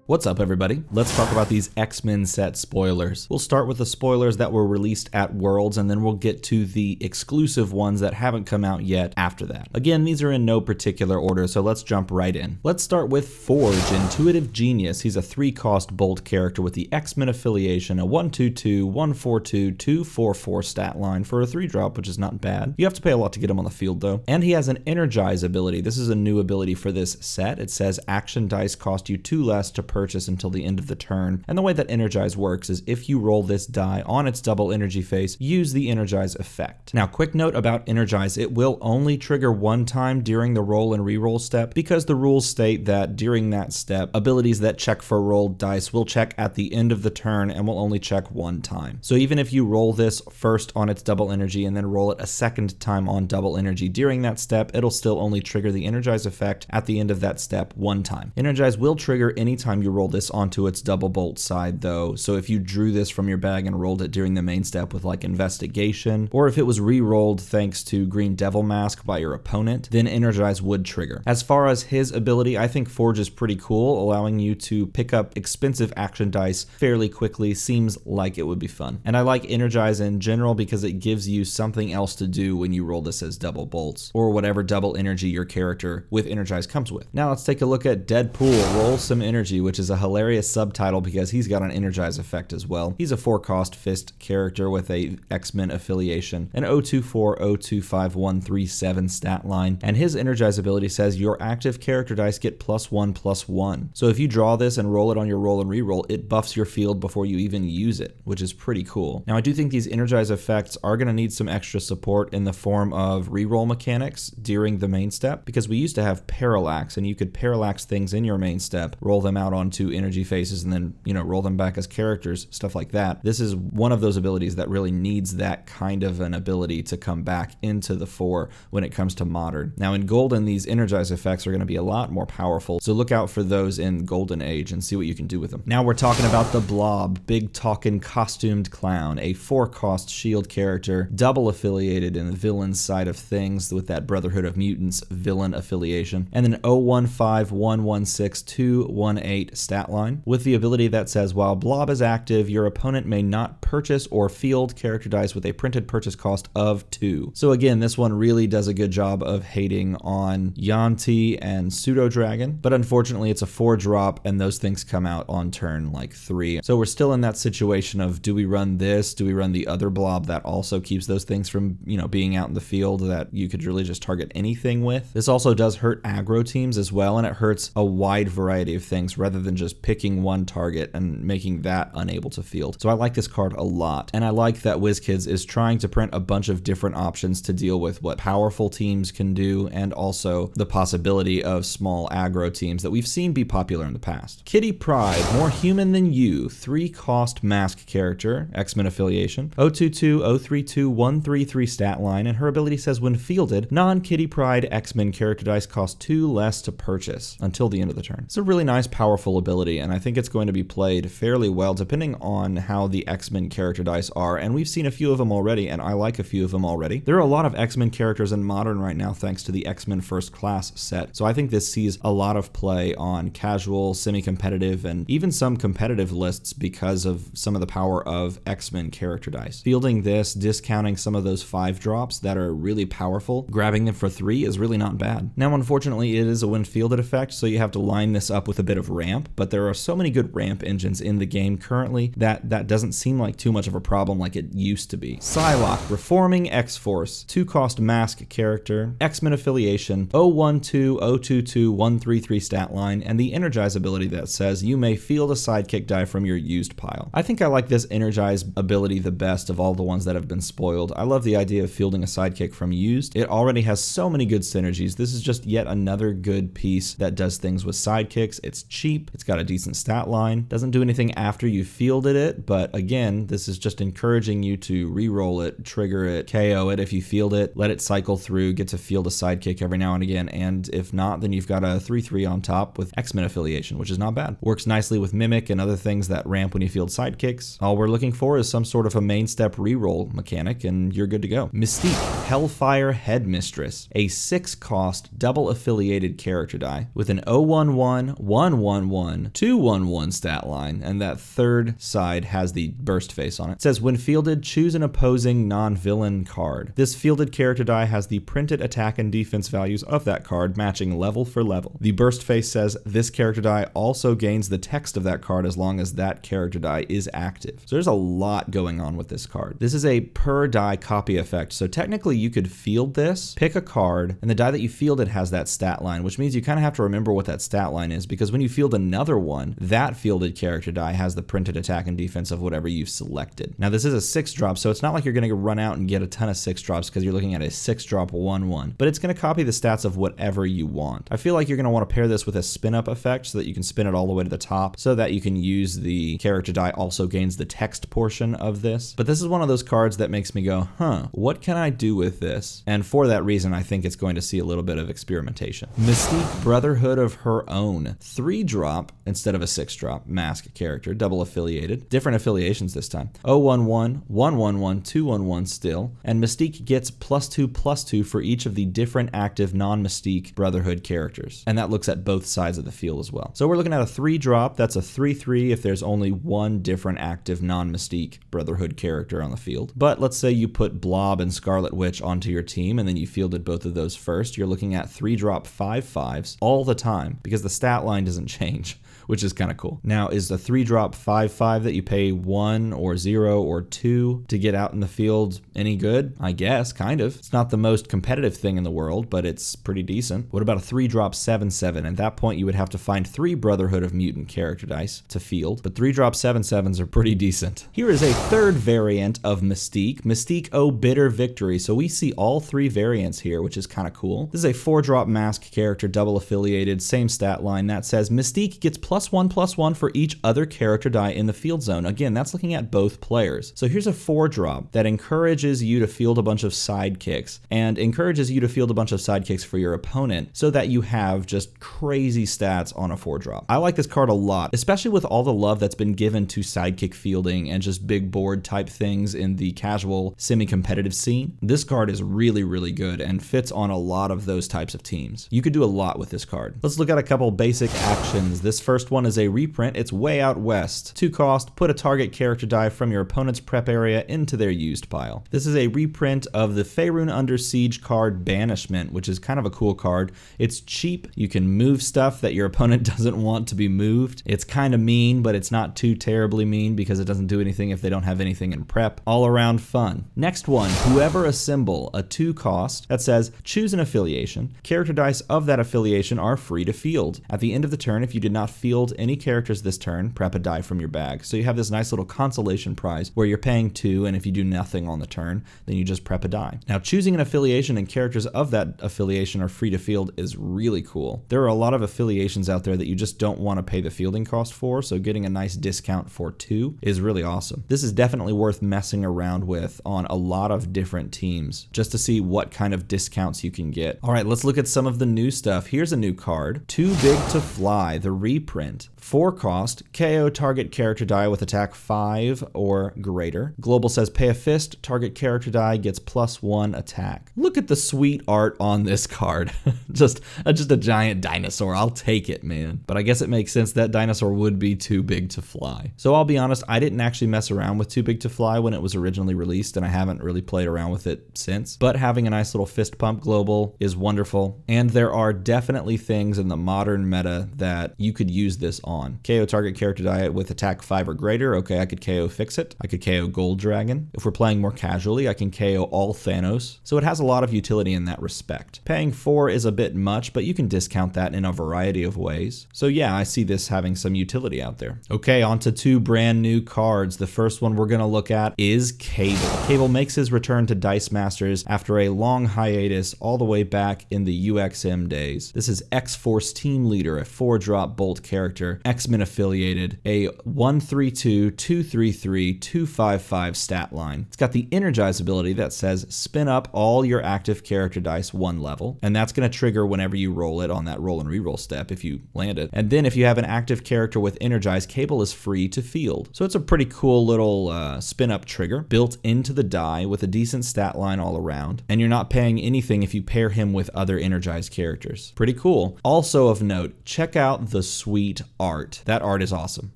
What's up, everybody? Let's talk about these X-Men set spoilers. We'll start with the spoilers that were released at Worlds, and then we'll get to the exclusive ones that haven't come out yet after that. Again, these are in no particular order, so let's jump right in. Let's start with Forge, Intuitive Genius. He's a 3-cost bolt character with the X-Men affiliation, a 122, 142, 244 stat line for a 3-drop, which is not bad. You have to pay a lot to get him on the field, though. And he has an Energize ability. This is a new ability for this set. It says action dice cost you 2 less to purchase until the end of the turn. And the way that Energize works is if you roll this die on its double energy face, use the Energize effect. Now, quick note about Energize, it will only trigger one time during the roll and reroll step because the rules state that during that step, abilities that check for rolled dice will check at the end of the turn and will only check one time. So even if you roll this first on its double energy and then roll it a second time on double energy during that step, it'll still only trigger the Energize effect at the end of that step one time. Energize will trigger anytime you roll this onto its double bolt side though, so if you drew this from your bag and rolled it during the main step with like Investigation, or if it was re-rolled thanks to Green Devil Mask by your opponent, then Energize would trigger. As far as his ability, I think Forge is pretty cool, allowing you to pick up expensive action dice fairly quickly seems like it would be fun. And I like Energize in general because it gives you something else to do when you roll this as double bolts, or whatever double energy your character with Energize comes with. Now let's take a look at Deadpool, Roll Some Energy, which is a hilarious subtitle because he's got an Energize effect as well. He's a 4-cost fist character with a X-Men affiliation, an 024, 025, 137 stat line, and his Energize ability says your active character dice get +1/+1. So if you draw this and roll it on your roll and reroll, it buffs your field before you even use it, which is pretty cool. Now I do think these Energize effects are going to need some extra support in the form of reroll mechanics during the main step, because we used to have Parallax, and you could parallax things in your main step, roll them out onto energy faces, and then, you know, roll them back as characters, stuff like that. This is one of those abilities that really needs that kind of an ability to come back into the fore when it comes to Modern. Now in Golden, these Energize effects are going to be a lot more powerful, so look out for those in Golden Age and see what you can do with them. Now we're talking about the Blob, big talking costumed clown, a 4-cost shield character, double affiliated in the villain side of things with that Brotherhood of Mutants villain affiliation, and then 015, 116, 218 stat line with the ability that says while Blob is active, your opponent may not purchase or field character dice with a printed purchase cost of 2. So again, this one really does a good job of hating on Yuan-Ti and Pseudo Dragon, but unfortunately it's a 4-drop and those things come out on turn like 3. So we're still in that situation of, do we run this? Do we run the other Blob that also keeps those things from, you know, being out in the field that you could really just target anything with? This also does hurt aggro teams as well, and it hurts a wide variety of things rather than just picking one target and making that unable to field. So I like this card a lot, and I like that WizKids is trying to print a bunch of different options to deal with what powerful teams can do and also the possibility of small aggro teams that we've seen be popular in the past. Kitty Pryde, More Human Than You, 3-cost mask character, X-Men affiliation, 022, 032, 133 stat line, and her ability says when fielded, non-Kitty Pryde X-Men character dice cost 2 less to purchase until the end of the turn. It's a really nice, powerful ability, and I think it's going to be played fairly well depending on how the X-Men character dice are, and we've seen a few of them already, and I like a few of them already. There are a lot of X-Men characters in Modern right now thanks to the X-Men First Class set, so I think this sees a lot of play on casual, semi-competitive, and even some competitive lists because of some of the power of X-Men character dice. Fielding this, discounting some of those 5-drops that are really powerful, grabbing them for 3 is really not bad. Now unfortunately it is a when fielded effect, so you have to line this up with a bit of ramp, but there are so many good ramp engines in the game currently that doesn't seem like too much of a problem like it used to be. Psylocke, Reforming X-Force, 2-cost mask character, X-Men affiliation, 012, 022, 133 stat line, and the Energize ability that says you may field a sidekick die from your used pile. I think I like this Energize ability the best of all the ones that have been spoiled. I love the idea of fielding a sidekick from used. It already has so many good synergies. This is just yet another good piece that does things with sidekicks. It's cheap, it's got a decent stat line, doesn't do anything after you fielded it, but again, this is just encouraging you to re-roll it, trigger it, KO it if you field it, let it cycle through, get to field a sidekick every now and again, and if not, then you've got a 3/3 on top with X-Men affiliation, which is not bad. Works nicely with Mimic and other things that ramp when you field sidekicks. All we're looking for is some sort of a main step re-roll mechanic, and you're good to go. Mystique, Hellfire Headmistress, a 6-cost double affiliated character die with an 011, 111, 211, 211 stat line, and that third side has the burst face on it. It says, when fielded, choose an opposing non-villain card. This fielded character die has the printed attack and defense values of that card, matching level for level. The burst face says this character die also gains the text of that card as long as that character die is active. So there's a lot going on with this card. This is a per die copy effect, so technically you could field this, pick a card, and the die that you fielded has that stat line, which means you kind of have to remember what that stat line is, because when you field another one, that fielded character die has the printed attack and defense of whatever you've selected. Now this is a 6-drop, so it's not like you're going to run out and get a ton of 6-drops because you're looking at a 6-drop 1/1, but it's going to copy the stats of whatever you want. I feel like you're going to want to pair this with a spin up effect so that you can spin it all the way to the top, so that you can use the character die also gains the text portion of this. But this is one of those cards that makes me go, huh, what can I do with this? And for that reason, I think it's going to see a little bit of experimentation. Mystique Brotherhood of Her Own. 3-drop instead of a 6-drop mask character, double affiliated. Different affiliations this time. 011, 111, 211 still, and Mystique gets +2/+2 for each of the different active non-Mystique Brotherhood characters. And that looks at both sides of the field as well. So we're looking at a 3-drop. That's a 3/3 if there's only one different active non-Mystique Brotherhood character on the field. But let's say you put Blob and Scarlet Witch onto your team and then you fielded both of those first. You're looking at 3-drop 5/5s all the time because the stat line doesn't change, which is kind of cool. Now, is the 3-drop 5/5 that you pay 1 or 0 or 2 to get out in the field any good? I guess, kind of. It's not the most competitive thing in the world, but it's pretty decent. What about a 3-drop 7/7? At that point, you would have to find 3 Brotherhood of Mutant character dice to field, but 3-drop 7/7s are pretty decent. Here is a third variant of Mystique, Mystique Oh Bitter Victory. So we see all 3 variants here, which is kind of cool. This is a 4-drop mask character, double affiliated, same stat line that says Mystique gets +1/+1 for each other character die in the field zone. Again, that's looking at both players. So here's a 4-drop that encourages you to field a bunch of sidekicks and encourages you to field a bunch of sidekicks for your opponent so that you have just crazy stats on a 4-drop. I like this card a lot, especially with all the love that's been given to sidekick fielding and just big board type things in the casual semi-competitive scene. This card is really, really good and fits on a lot of those types of teams. You could do a lot with this card. Let's look at a couple basic actions. This first one is a reprint. It's Way Out West. 2 cost, put a target character die from your opponent's prep area into their used pile. This is a reprint of the Faerun Under Siege card Banishment, which is kind of a cool card. It's cheap. You can move stuff that your opponent doesn't want to be moved. It's kind of mean, but it's not too terribly mean because it doesn't do anything if they don't have anything in prep. All around fun. Next one, Whoever Assemble, a 2 cost that says choose an affiliation. Character dice of that affiliation are free to field. At the end of the turn, if you did not field any characters this turn, prep a die from your bag. So you have this nice little consolation prize where you're paying 2, and if you do nothing on the turn, then you just prep a die. Now, choosing an affiliation and characters of that affiliation are free to field is really cool. There are a lot of affiliations out there that you just don't want to pay the fielding cost for, so getting a nice discount for 2 is really awesome. This is definitely worth messing around with on a lot of different teams just to see what kind of discounts you can get. All right, let's look at some of the new stuff. Here's a new card, Too Big to Fly, the reprint. 4 cost, KO target character die with attack 5 or greater. Global says pay a fist, target character die gets +1 attack. Look at the sweet art on this card. just a giant dinosaur. I'll take it, man. But I guess it makes sense that dinosaur would be too big to fly. So I'll be honest, I didn't actually mess around with Too Big to Fly when it was originally released, and I haven't really played around with it since. But having a nice little fist pump global is wonderful, and there are definitely things in the modern meta that you could use this on. KO target character die with attack 5 or greater. Okay, I could KO Fix It. I could KO Gold Dragon. If we're playing more casually, I can KO all Thanos. So it has a lot of utility in that respect. Paying 4 is a bit much, but you can discount that in a variety of ways. So yeah, I see this having some utility out there. Okay, on to 2 brand new cards. The first one we're going to look at is Cable. Cable makes his return to Dice Masters after a long hiatus all the way back in the UXM days. This is X-Force Team Leader, a 4-drop bolt character, X-Men affiliated, a 132, 233, 255 stat line. It's got the Energize ability that says spin up all your active character dice 1 level, and that's going to trigger whenever you roll it on that roll and reroll step if you land it. And then if you have an active character with Energize, Cable is free to field. So it's a pretty cool little spin up trigger built into the die with a decent stat line all around, and you're not paying anything if you pair him with other Energized characters. Pretty cool. Also of note, check out the sweet sweet art. That art is awesome.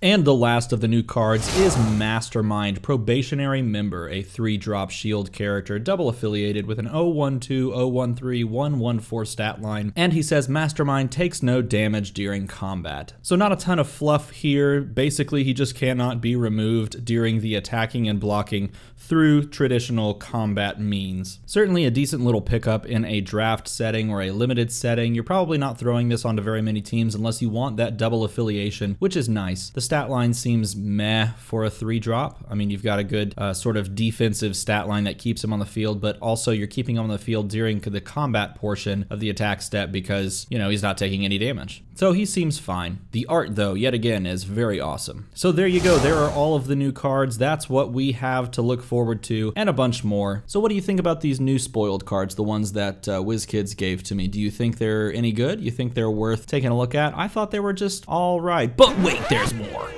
And the last of the new cards is Mastermind, Probationary Member, a 3-drop shield character, double affiliated with an 012, 013, 114 stat line, and he says Mastermind takes no damage during combat. So not a ton of fluff here. Basically, he just cannot be removed during the attacking and blocking through traditional combat means. Certainly a decent little pickup in a draft setting or a limited setting. You're probably not throwing this onto very many teams unless you want that double affiliation, which is nice. The stat line seems meh for a 3-drop. I mean, you've got a good sort of defensive stat line that keeps him on the field, but also you're keeping him on the field during the combat portion of the attack step because, you know, he's not taking any damage. So he seems fine. The art, though, yet again, is very awesome. So there you go. There are all of the new cards. That's what we have to look forward to, and a bunch more. So what do you think about these new spoiled cards, the ones that WizKids gave to me? Do you think they're any good? You think they're worth taking a look at? I thought they were just all right. But wait, there's more.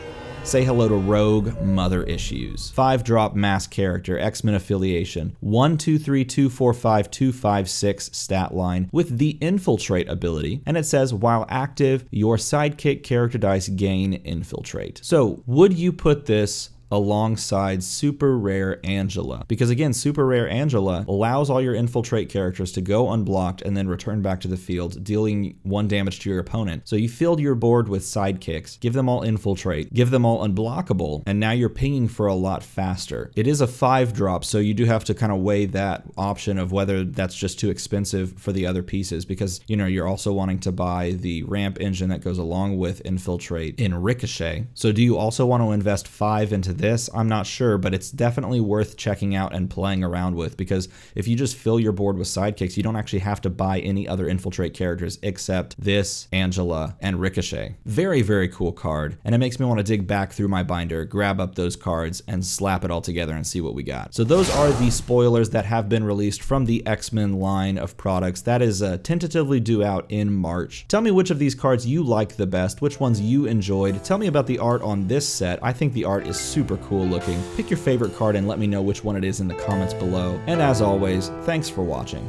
Say hello to Rogue Mother Issues. 5-drop mask character, X-Men affiliation, 123245256 stat line with the Infiltrate ability, and it says while active, your sidekick character dice gain Infiltrate. So would you put this alongside Super Rare Angela? Because again, Super Rare Angela allows all your Infiltrate characters to go unblocked and then return back to the field, dealing 1 damage to your opponent. So you filled your board with sidekicks, give them all Infiltrate, give them all unblockable, and now you're pinging for a lot faster. It is a 5-drop, so you do have to kind of weigh that option of whether that's just too expensive for the other pieces, because, you know, you're also wanting to buy the ramp engine that goes along with Infiltrate in Ricochet. So do you also want to invest 5 into this? I'm not sure, but it's definitely worth checking out and playing around with, because if you just fill your board with sidekicks, you don't actually have to buy any other Infiltrate characters except this, Angela, and Ricochet. Very, very cool card, and it makes me want to dig back through my binder, grab up those cards, and slap it all together and see what we got. So those are the spoilers that have been released from the X-Men line of products. That is tentatively due out in March. Tell me which of these cards you like the best, which ones you enjoyed. Tell me about the art on this set. I think the art is super cool looking. Pick your favorite card and let me know which one it is in the comments below. And as always, thanks for watching.